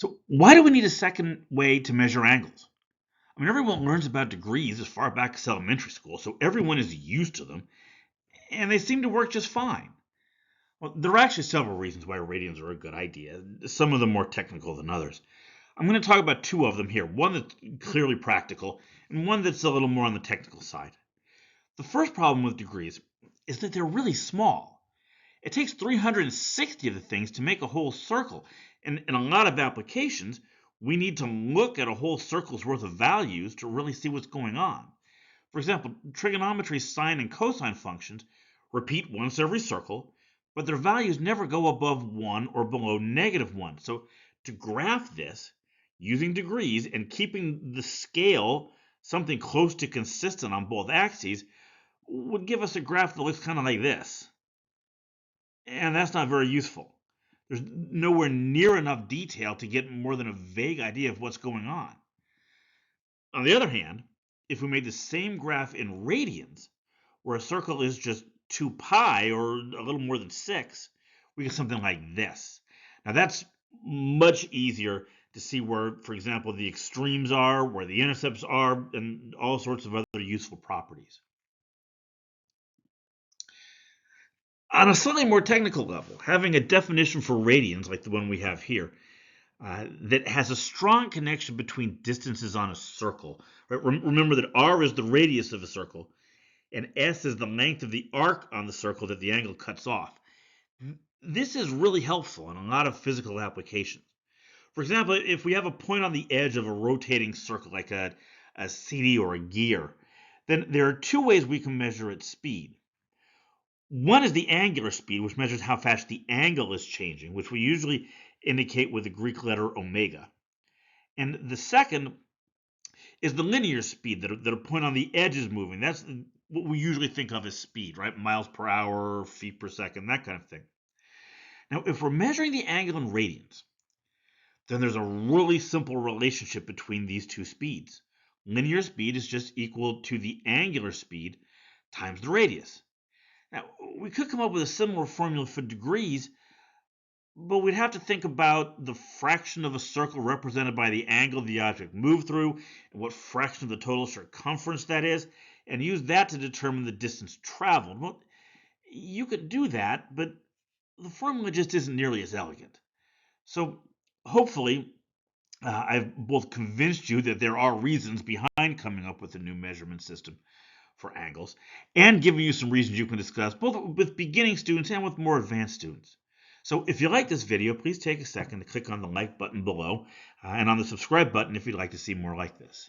So why do we need a second way to measure angles? I mean, everyone learns about degrees as far back as elementary school, so everyone is used to them, and they seem to work just fine. Well, there are actually several reasons why radians are a good idea, some of them more technical than others. I'm going to talk about two of them here, one that's clearly practical, and one that's a little more on the technical side. The first problem with degrees is that they're really small. It takes 360 of the things to make a whole circle. And in a lot of applications, we need to look at a whole circle's worth of values to really see what's going on. For example, trigonometry's sine and cosine functions repeat once every circle, but their values never go above 1 or below -1. So to graph this using degrees and keeping the scale something close to consistent on both axes would give us a graph that looks kind of like this. And that's not very useful. There's nowhere near enough detail to get more than a vague idea of what's going on. On the other hand, if we made the same graph in radians, where a circle is just 2 pi or a little more than 6, we get something like this. Now that's much easier to see where, for example, the extremes are, where the intercepts are, and all sorts of other useful properties. On a slightly more technical level, having a definition for radians like the one we have here that has a strong connection between distances on a circle. Right? Remember that r is the radius of a circle, and s is the length of the arc on the circle that the angle cuts off. This is really helpful in a lot of physical applications. For example, if we have a point on the edge of a rotating circle, like a CD or a gear, then there are two ways we can measure its speed. One is the angular speed, which measures how fast the angle is changing, which we usually indicate with the Greek letter omega. And the second is the linear speed, that a point on the edge is moving. That's what we usually think of as speed, right? Miles per hour, feet per second, that kind of thing. Now, if we're measuring the angle in radians, then there's a really simple relationship between these two speeds. Linear speed is just equal to the angular speed times the radius. Now, we could come up with a similar formula for degrees, but we'd have to think about the fraction of a circle represented by the angle the object moved through and what fraction of the total circumference that is, and use that to determine the distance traveled. Well, you could do that, but the formula just isn't nearly as elegant. So hopefully, I've both convinced you that there are reasons behind coming up with a new measurement system for angles, and giving you some reasons you can discuss both with beginning students and with more advanced students. So if you like this video, please take a second to click on the like button below and on the subscribe button if you'd like to see more like this.